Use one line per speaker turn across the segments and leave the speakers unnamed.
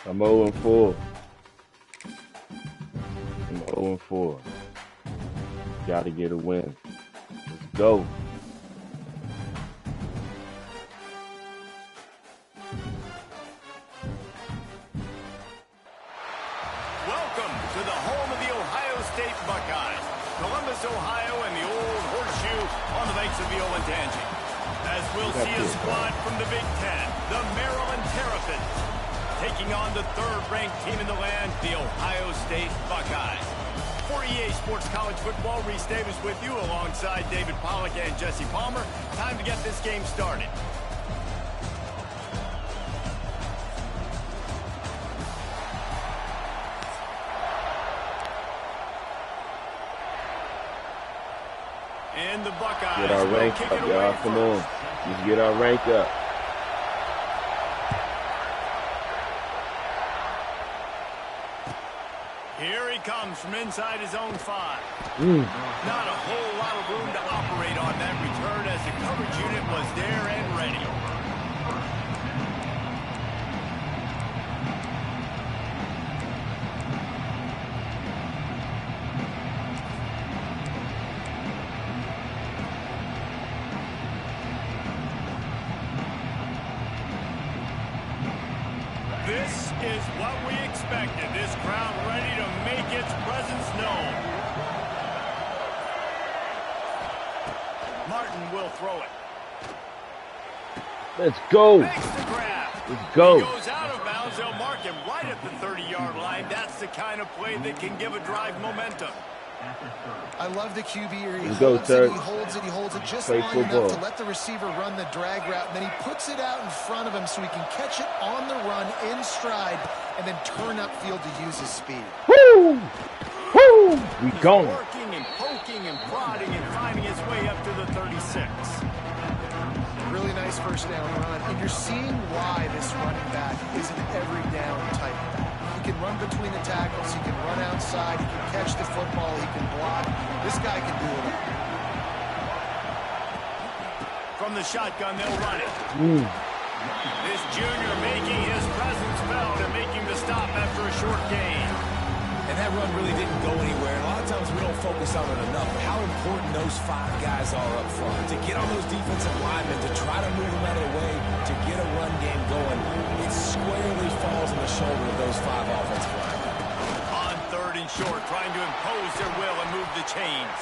I'm 0-4. I'm 0-4. Gotta get a win. Let's go.
Welcome to the home of the Ohio State Buckeyes. Columbus, Ohio, and the old horseshoe on the banks of the Olentangy. As we'll see a squad from the Big Ten, the Maryland Terrapins, taking on the third-ranked team in the land, the Ohio State Buckeyes. For EA Sports College Football, Reese Davis with you alongside David Pollack and Jesse Palmer. Time to get this game started. And the Buckeyes
get our rank up, y'all. Come on. Let's get our rank up.
Here he comes from inside his own 5. Not a whole lot of room to operate on that return as the coverage unit was there and ready. This is what we expected. This crowd ready to make its presence known. Martin will throw it.
Let's go.
Makes the grab.
Let's go.
He goes out of bounds. They'll mark him right at the 30-yard line. That's the kind of play that can give a drive momentum.
I love the QB here. He holds it just
Play
long
football.
enough to let the receiver run the drag route, and then he puts it out in front of him so he can catch it on the run in stride and then turn upfield to use his speed.
Woo! Woo! We going.
Working and poking and prodding and finding his way up to the 36.
Really nice first down run, and you're seeing why this running back is an every down type back. He can run between the tackles, he can run outside, he can catch the football, he can block. This guy can do it all.
From the shotgun, they'll run it. This junior making his presence felt and making the stop after a short gain.
And that run really didn't go anywhere. And a lot of times we don't focus on it enough. How important those 5 guys are up front. To get on those defensive linemen, to try to move them out of the way, to get a run game going, it squarely falls on the shoulder of those 5 offensive linemen.
On 3rd and short, trying to impose their will and move the chains.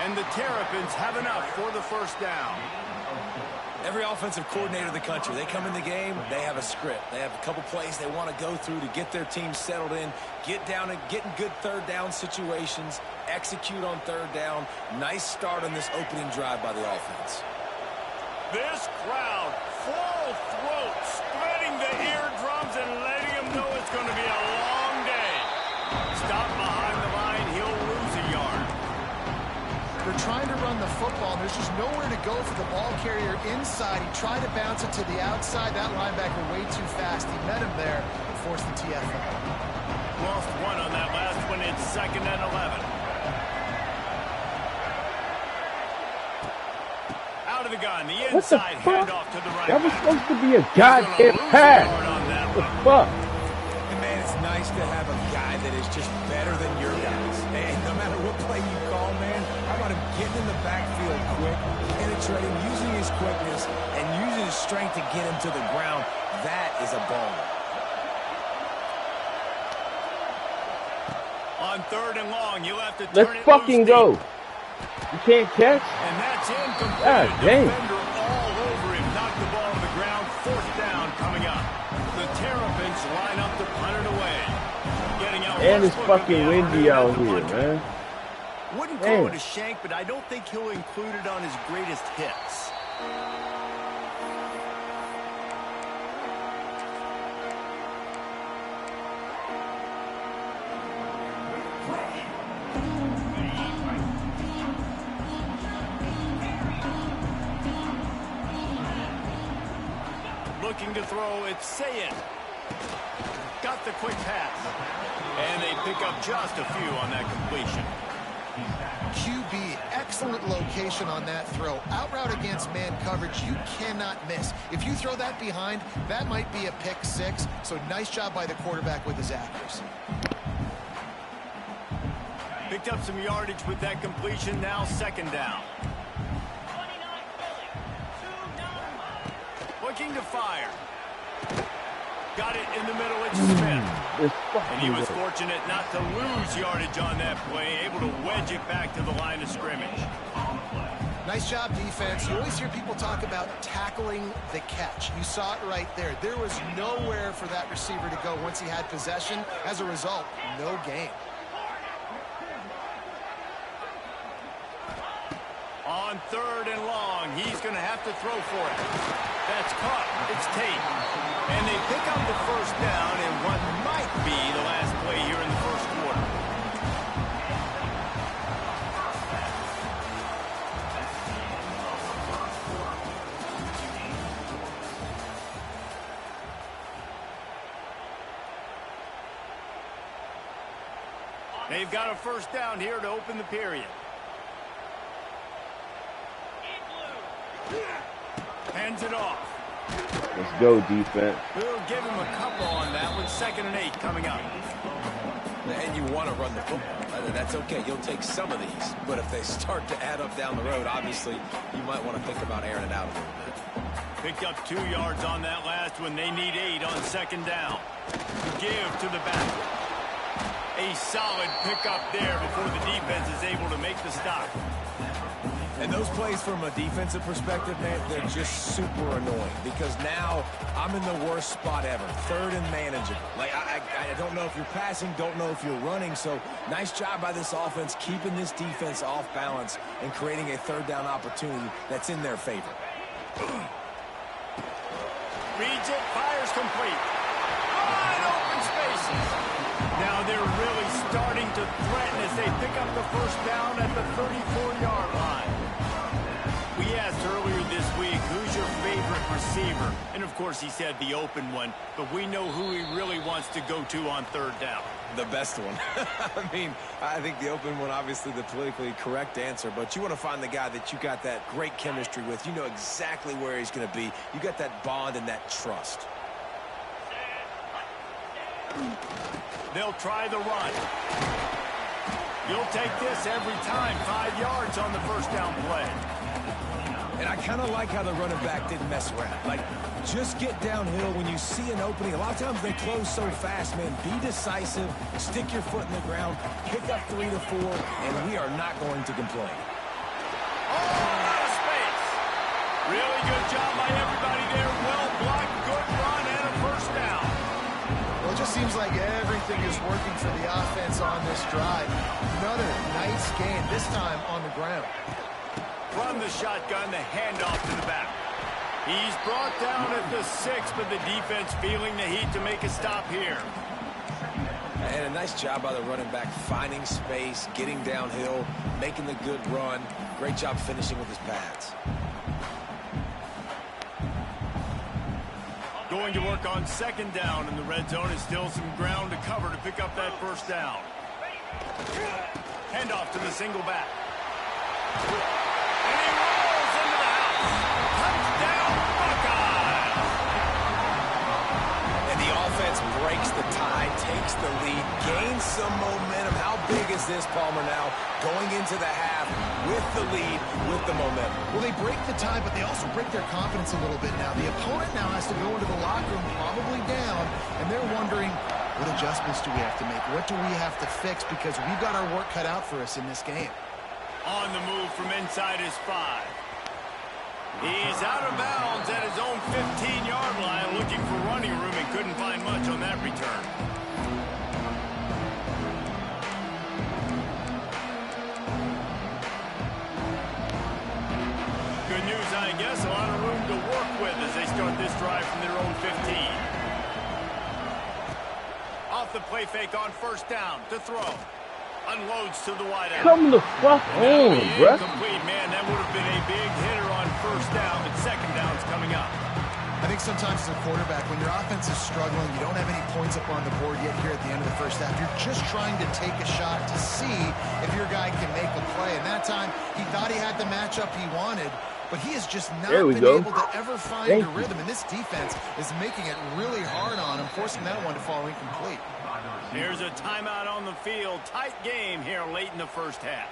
And the Terrapins have enough for the first down.
Every offensive coordinator in the country, they come in the game, they have a script. They have a couple plays they want to go through to get their team settled in, get down and get in good 3rd down situations, execute on 3rd down. Nice start on this opening drive by the offense.
This crowd, full throat, spreading the eardrums and letting them know it's going to be a long day. Stop behind the line, he'll lose a yard.
They're trying to run the football, and there's just nowhere to go for the ball carrier inside. He tried to bounce it to the outside. That linebacker way too fast. He met him there and forced the TFL.
Lost 1 on that last one. It's 2nd and 11. Out of the gun, the inside handoff to the right.
That was supposed to be a goddamn pass. What the fuck?
And man, it's nice to have a guy that is just better than your guys. And no matter what play you call, man, how about him getting in the backfield quick, penetrating, using his quickness, and using his strength to get him to the ground. That is a ball.
On 3rd and long, you'll have to turn
Let's
it
fucking
loose
go.
deep.
You can't catch?
And that's incomplete.
God damn.
Defender all over him. Knocked the ball to the ground. 4th down coming up. The Terrapins line up to punt it away. Getting out.
And it's fucking windy out here, man.
Wouldn't call it a shank, but I don't think he'll include it on his greatest hits. Looking to throw, it's Sayin. Got the quick pass. And they pick up just a few on that completion.
QB, excellent location on that throw. Out route against man coverage, you cannot miss. If you throw that behind, that might be a pick six. So nice job by the quarterback with his accuracy.
Picked up some yardage with that completion. Now second down. Looking to fire. Got it in the middle. It's Smith. And he was fortunate not to lose yardage on that play. Able to wedge it back to the line of scrimmage.
Nice job, defense. You always hear people talk about tackling the catch. You saw it right there. There was nowhere for that receiver to go once he had possession. As a result, no gain.
On 3rd and long, he's going to have to throw for it. That's caught. It's Tate. And they pick up the first down in what might be the last play here in the first quarter. They've got a first down here to open the period. Hands it off.
Let's go, defense.
We'll give him a couple on that one. 2nd and 8 coming up.
And you want to run the football. That's okay. You'll take some of these. But if they start to add up down the road, obviously, you might want to think about airing it out a little bit.
Picked up 2 yards on that last one. They need 8 on 2nd down. Give to the back. A solid pickup there before the defense is able to make the stop.
And those plays from a defensive perspective, man, they're just super annoying because now I'm in the worst spot ever. 3rd and manageable. Like, I don't know if you're passing, don't know if you're running. So nice job by this offense keeping this defense off balance and creating a 3rd down opportunity that's in their favor.
Reads it, fires complete. Wide open spaces. Now they're really starting to threaten as they pick up the first down at the 34-yard line. We asked earlier this week, who's your favorite receiver? And, of course, he said the open one, but we know who he really wants to go to on 3rd down.
The best one. I mean, I think the open one, obviously the politically correct answer, but you want to find the guy that you got that great chemistry with. You know exactly where he's going to be. You got that bond and that trust.
They'll try the run. You'll take this every time. 5 yards on the first down play.
And I kind of like how the running back didn't mess around. Like, just get downhill when you see an opening. A lot of times they close so fast, man. Be decisive, stick your foot in the ground, pick up 3 to 4, and we are not going to complain.
Oh, out of space. Really good job by everybody there. Well blocked, good run, and a first down.
Well, it just seems like everything is working for the offense on this drive. Another nice gain, this time on the ground.
From the shotgun, the handoff to the back. He's brought down at the 6, but the defense feeling the heat to make a stop here.
And a nice job by the running back, finding space, getting downhill, making the good run. Great job finishing with his pads.
Going to work on 2nd down in the red zone is still some ground to cover to pick up that first down. Handoff to the single back. And he rolls into the house. Touchdown, Buckeyes!
And the offense breaks the tie, takes the lead, gains some momentum. How big is this, Palmer, now? Going into the half with the lead, with the momentum.
Well, they break the tie, but they also break their confidence a little bit now. The opponent now has to go into the locker room probably down, and they're wondering, what adjustments do we have to make? What do we have to fix? Because we've got our work cut out for us in this game.
On the move from inside his 5. He's out of bounds at his own 15-yard line, looking for running room and couldn't find much on that return. Good news, I guess. A lot of room to work with as they start this drive from their own 15. Off the play fake on first down to throw. Unloads to the wideout.
Come the fuck on, bruh.
Incomplete, man. That would have been a big hitter on first down, but 2nd down's coming up.
I think sometimes as a quarterback, when your offense is struggling, you don't have any points up on the board yet here at the end of the first half. You're just trying to take a shot to see if your guy can make a play. And that time, he thought he had the matchup he wanted, but he has just not been able to ever find a rhythm. And this defense is making it really hard on him, forcing that one to fall incomplete.
Here's a timeout on the field. Tight game here late in the first half.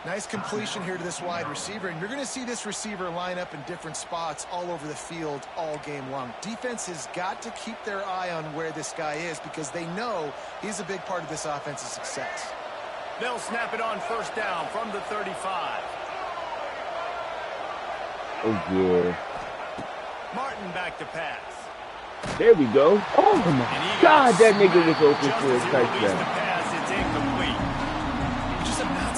Nice completion here to this wide receiver, and you're going to see this receiver line up in different spots all over the field all game long. Defense has got to keep their eye on where this guy is because they know he's a big part of this offense's success.
They'll snap it on first down from the 35.
Oh, good.
Martin back to pass.
There we go. Oh, my God, that nigga was open for a touchdown.
It's incomplete.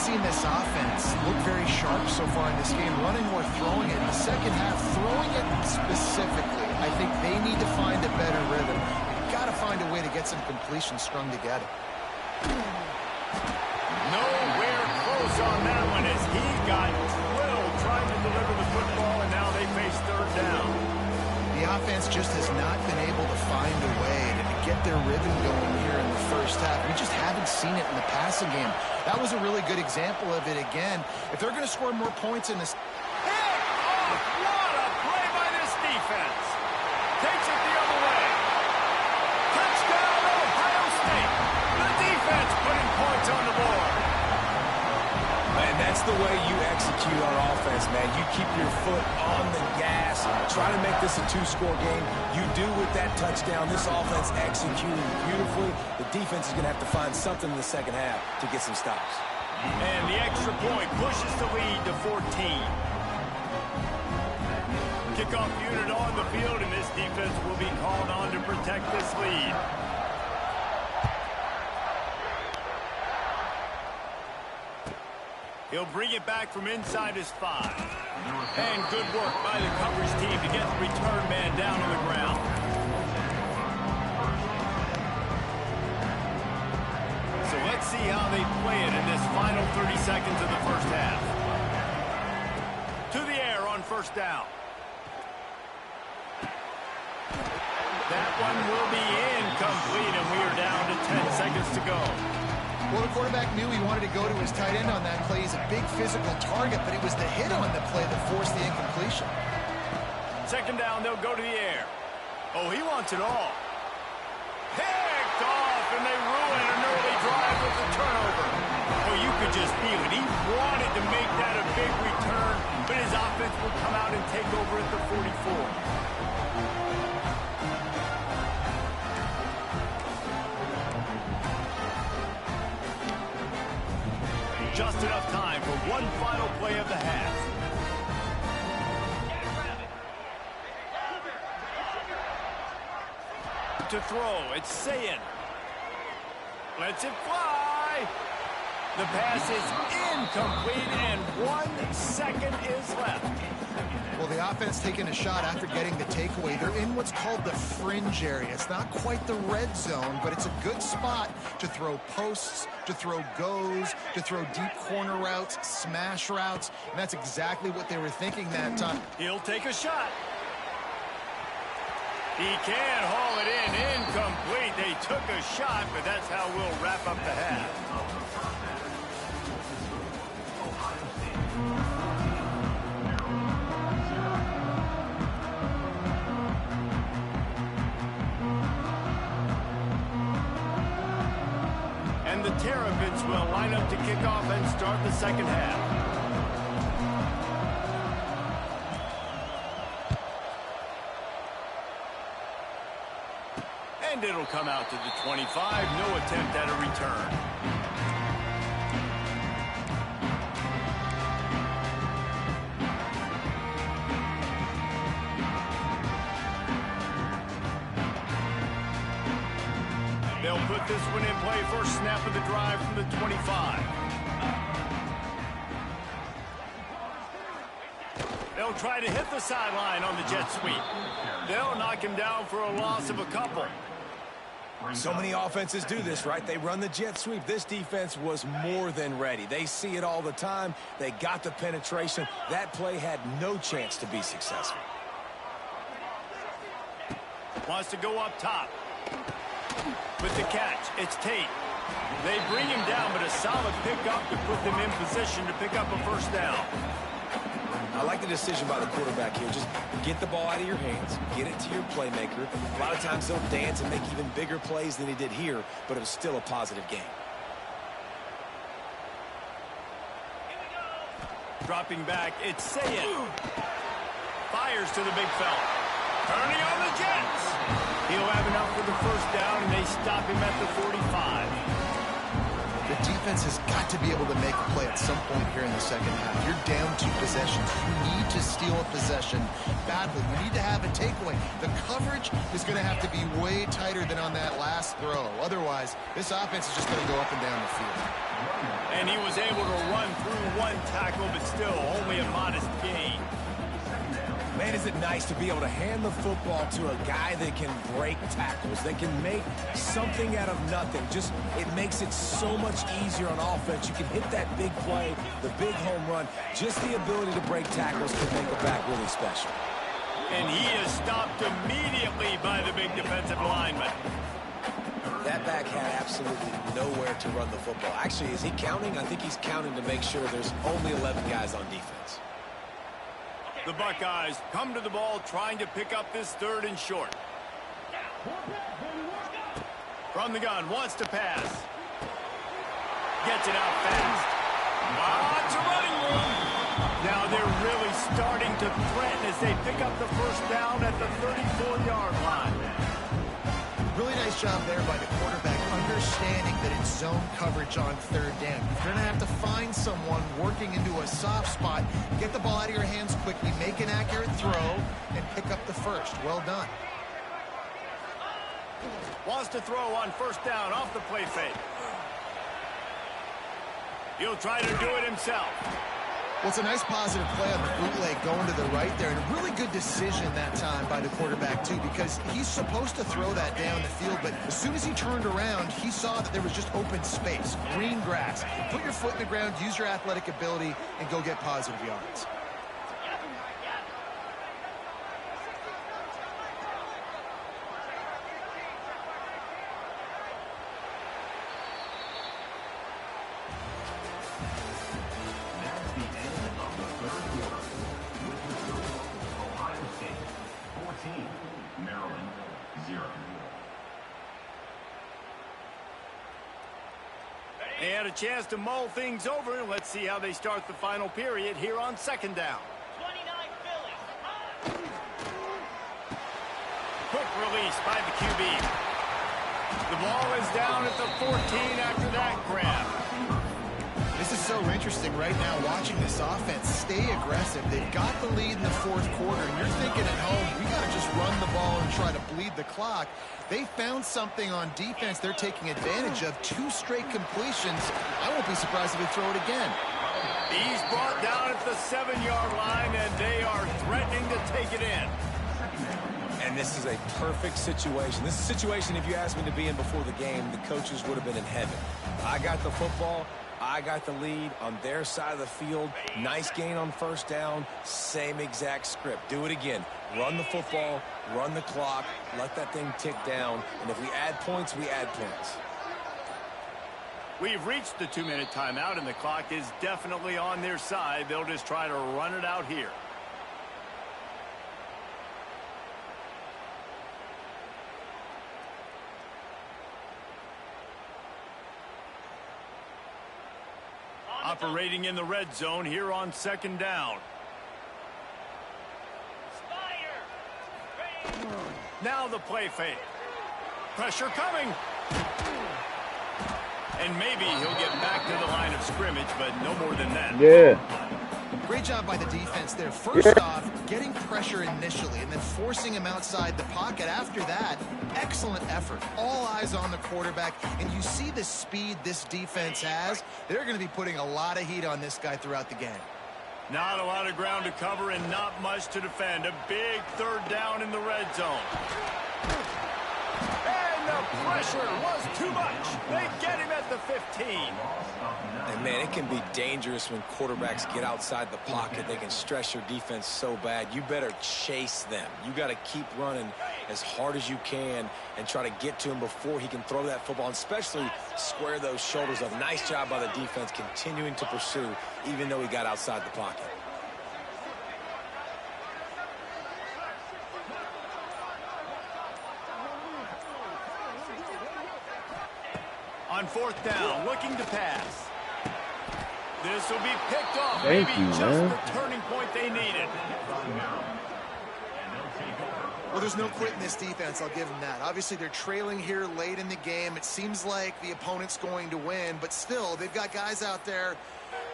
Seen this offense look very sharp so far in this game, running or throwing it. In the second half, throwing it specifically, I think they need to find a better rhythm. You've got to find a way to get some completions strung together.
Nowhere close on that one as he got drilled trying to deliver the football, and now they face third down.
The offense just has not been able to find a way to get their rhythm going here in the first half. We just haven't seen it in the passing game. That was a really good example of it again. If they're going to score more points in this...
What a play by this defense. Takes it the other way. Touchdown, Ohio State. The defense putting points on the board.
Man, that's the way you execute on offense, man. You keep your foot on the gas, try to make this a two-score game. You do with that touchdown. This offense executing beautifully. The defense is going to have to find something in the second half to get some stops.
And the extra point pushes the lead to 14. Kickoff unit on the field, and this defense will be called on to protect this lead. He'll bring it back from inside his 5. And good work by the coverage team to get the return man down on the ground. So let's see how they play it in this final 30 seconds of the first half. To the air on first down. That one will be incomplete, and we are down to 10 seconds to go.
Well, the quarterback knew he wanted to go to his tight end on that play. He's a big physical target, but it was the hit on the play that forced the incompletion.
Second down, they'll go to the air. Oh, he wants it all. Picked off, and they ruin an early drive with the turnover. Oh, you could just feel it. He wanted to make that a big return, but his offense will come out and take over at the 44. Just enough time for one final play of the half. To throw, it's Sayin. Lets it fly. The pass is incomplete, and 1 second is left.
Well, the offense taking a shot after getting the takeaway. They're in what's called the fringe area. It's not quite the red zone, but it's a good spot to throw posts, to throw goes, to throw deep corner routes, smash routes, and that's exactly what they were thinking that time.
He'll take a shot. He can't haul it in. Incomplete. They took a shot, but that's how we'll wrap up the half. And the Terrapins will line up to kick off and start the second half. And it'll come out to the 25. No attempt at a return. They'll put this one in play. First snap of the drive from the 25. They'll try to hit the sideline on the jet sweep. They'll knock him down for a loss of a couple.
So many offenses do this, right? They run the jet sweep. This defense was more than ready. They see it all the time. They got the penetration. That play had no chance to be successful.
Wants to go up top. With the catch, it's Tate. They bring him down, but a solid pickup to put them in position to pick up a first down.
I like the decision by the quarterback here. Just get the ball out of your hands, get it to your playmaker. A lot of times they'll dance and make even bigger plays than he did here, but it was still a positive game.
Dropping back, it's Sayed. Fires to the big fella. Turning on the Jets. He'll have enough for the first down, and they stop him at the 45.
The defense has got to be able to make a play at some point here in the second half. You're down 2 possessions. You need to steal a possession badly. You need to have a takeaway. The coverage is going to have to be way tighter than on that last throw. Otherwise, this offense is just going to go up and down the field.
And he was able to run through 1 tackle, but still only a modest gain.
Man, is it nice to be able to hand the football to a guy that can break tackles, that can make something out of nothing. Just, it makes it so much easier on offense. You can hit that big play, the big home run. Just the ability to break tackles can make a back really special.
And he is stopped immediately by the big defensive lineman.
That back had absolutely nowhere to run the football. Actually, is he counting? I think he's counting to make sure there's only 11 guys on defense.
The Buckeyes come to the ball trying to pick up this 3rd and short. From the gun, wants to pass. Gets it out fast. Lots of running room. Now they're really starting to threaten as they pick up the first down at the 34-yard line.
Really nice job there by the quarterback, understanding that it's zone coverage on 3rd down. You're going to have to find someone working into a soft spot, get the ball out of your hands quickly, make an accurate throw, and pick up the first. Well done.
Wants to throw on first down off the play fake. He'll try to do it himself.
Well, it's a nice positive play on the bootleg going to the right there, and a really good decision that time by the quarterback, too, because he's supposed to throw that down the field, but as soon as he turned around, he saw that there was just open space, green grass. Put your foot in the ground, use your athletic ability, and go get positive yards.
They had a chance to mull things over. Let's see how they start the final period here on 2nd down.
29 Phillies.
Quick release by the QB. The ball is down at the 14 after that grab.
This is so interesting right now, watching this offense stay aggressive. They've got the lead in the 4th quarter, and you're thinking at home, we got to just run the ball and try to bleed the clock. They found something on defense they're taking advantage of. 2 straight completions. I won't be surprised if they throw it again.
He's brought down at the 7-yard line, and they are threatening to take it in.
And this is a perfect situation. This is a situation, if you asked me to be in before the game, the coaches would have been in heaven. I got the football. I got the lead on their side of the field. Nice gain on first down. Same exact script. Do it again. Run the football, run the clock, let that thing tick down. And if we add points, we add points.
We've reached the 2-minute timeout, and the clock is definitely on their side. They'll just try to run it out here. Operating in the red zone here on 2nd down. Now the play fake. Pressure coming. And maybe he'll get back to the line of scrimmage, but no more than that.
Yeah.
Great job by the defense there. First off, getting pressure initially and then forcing him outside the pocket. After that, excellent effort. All eyes on the quarterback. And you see the speed this defense has. They're going to be putting a lot of heat on this guy throughout the game.
Not a lot of ground to cover and not much to defend. A big 3rd down in the red zone. And the pressure was too much. They get him at the 15.
And, man, it can be dangerous when quarterbacks get outside the pocket. They can stress your defense so bad. You better chase them. You got to keep running as hard as you can and try to get to him before he can throw that football, and especially square those shoulders up. Nice job by the defense continuing to pursue, even though he got outside the pocket.
On 4th down, looking to pass. This will be picked off.
Thank
Maybe
you,
just
man.
the turning point they needed.
Well, there's no quit in this defense. I'll give them that. Obviously, they're trailing here late in the game. It seems like the opponent's going to win, but still, they've got guys out there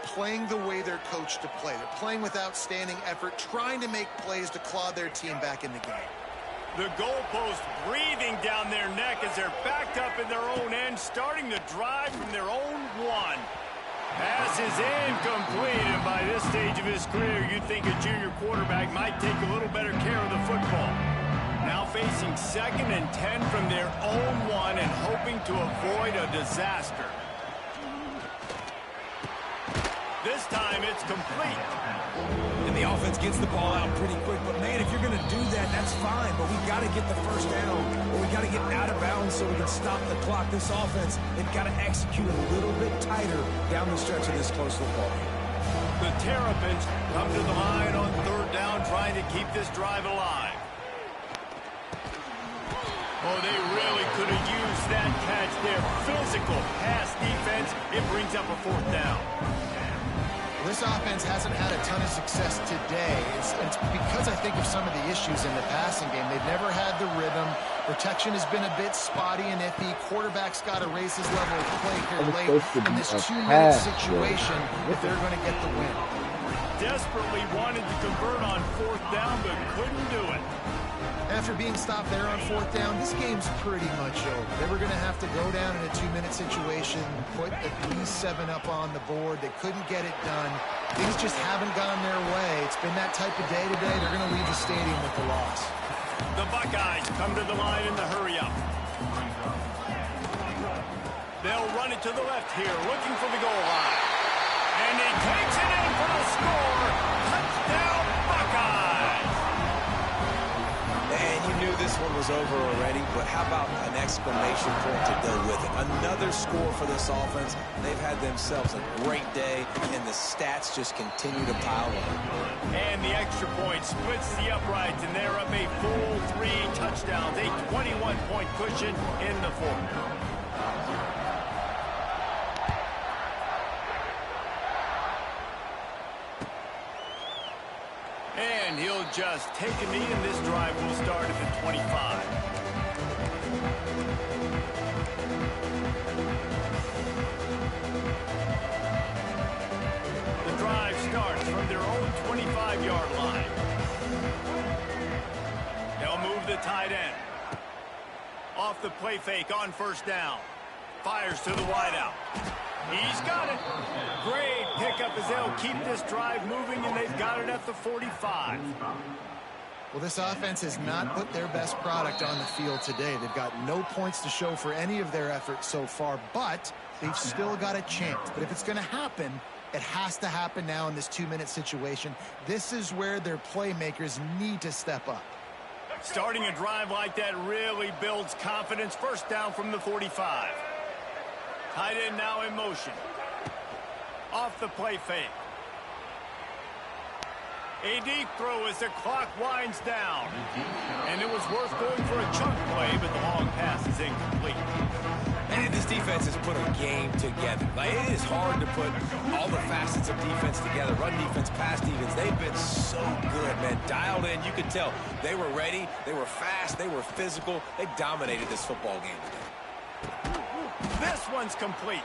playing the way they're coached to play. They're playing with outstanding effort, trying to make plays to claw their team back in the game.
The goalpost breathing down their neck as they're backed up in their own end, starting to drive from their own one. Pass is incomplete, and by this stage of his career, you'd think a junior quarterback might take a little better care of the football. Now facing 2nd and 10 from their own one and hoping to avoid a disaster. This time it's complete.
And the offense gets the ball out pretty quick. But, man, if you're going to do that, that's fine. But we got to get the first down, or we got to get out of bounds so we can stop the clock. This offense, they've got to execute a little bit tighter down the stretch of this close football game.
The Terrapins come to the line on 3rd down, trying to keep this drive alive. Oh, they really could have used that catch there. Physical pass defense. It brings up a 4th down.
This offense hasn't had a ton of success today. It's because I think of some of the issues in the passing game. They've never had the rhythm. Protection has been a bit spotty and iffy. Quarterback's got to raise his level of play here late in this 2-minute situation if they're going to get the win.
Desperately wanted to convert on 4th down, but couldn't do it.
After being stopped there on 4th down, this game's pretty much over. They were going to have to go down in a 2-minute situation, put at least 7 up on the board. They couldn't get it done. Things just haven't gone their way. It's been that type of day today. They're going to leave the stadium with the loss.
The Buckeyes come to the line in the hurry-up. They'll run it to the left here, looking for the goal line. And he takes it in for the score. Touchdown, Buckeyes!
And you knew this one was over already, but how about an exclamation point to go with it? Another score for this offense. They've had themselves a great day, and the stats just continue to pile up.
And the extra point splits the uprights, and they're up a full 3 touchdowns, a 21-point cushion in the 4th. And he'll just take a knee, and this drive will start at the 25. The drive starts from their own 25-yard line. They'll move the tight end. Off the play fake on 1st down. Fires to the wideout. He's got it. Great pickup as they'll keep this drive moving, and they've got it at the 45.
Well, this offense has not put their best product on the field today. They've got no points to show for any of their efforts so far, but they've still got a chance. But if it's going to happen, it has to happen now in this 2-minute situation. This is where their playmakers need to step up.
Starting a drive like that really builds confidence. 1st down from the 45. Tight end now in motion. Off the play fake. A deep throw as the clock winds down. And it was worth going for a chunk play, but the long pass is incomplete.
And this defense has put a game together. Like, it is hard to put all the facets of defense together. Run defense, pass defense. They've been so good, man. Dialed in. You could tell they were ready. They were fast. They were physical. They dominated this football game today.
This one's complete.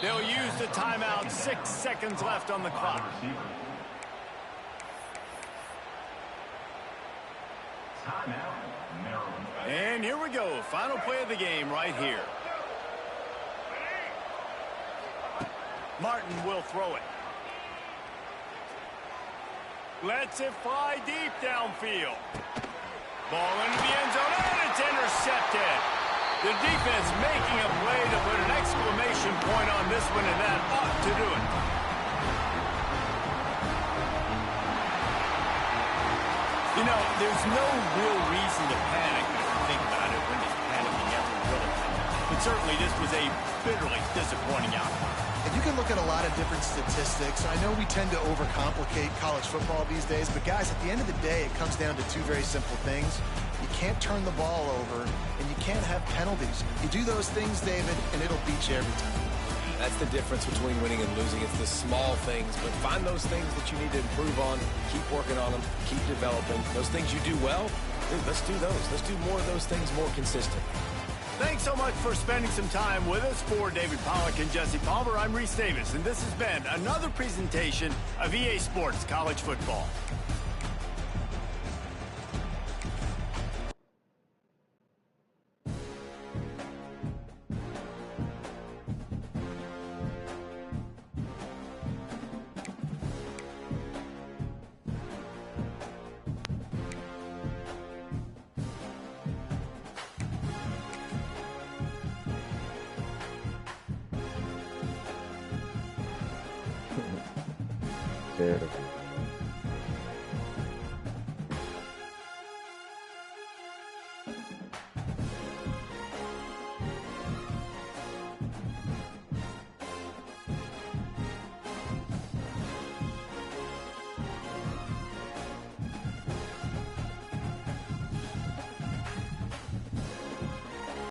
They'll use the timeout. 6 seconds left on the clock. And here we go. Final play of the game right here. Martin will throw it. Lets it fly deep downfield. Ball into the end zone, and it's intercepted. The defense making a play to put an exclamation point on this one, and that ought to do it. You know, there's no real reason to panic if you think about it when it's panicking ever really. But certainly this was a bitterly disappointing outcome.
And you can look at a lot of different statistics. I know we tend to overcomplicate college football these days, but guys, at the end of the day, it comes down to two very simple things. You can't turn the ball over, and you can't have penalties. You do those things, David, and it'll beat you every time.
That's the difference between winning and losing. It's the small things, but find those things that you need to improve on, keep working on them, keep developing. Those things you do well, dude, let's do those. Let's do more of those things more consistently.
Thanks so much for spending some time with us. For David Pollack and Jesse Palmer, I'm Reese Davis, and this has been another presentation of EA Sports College Football.
Terrible.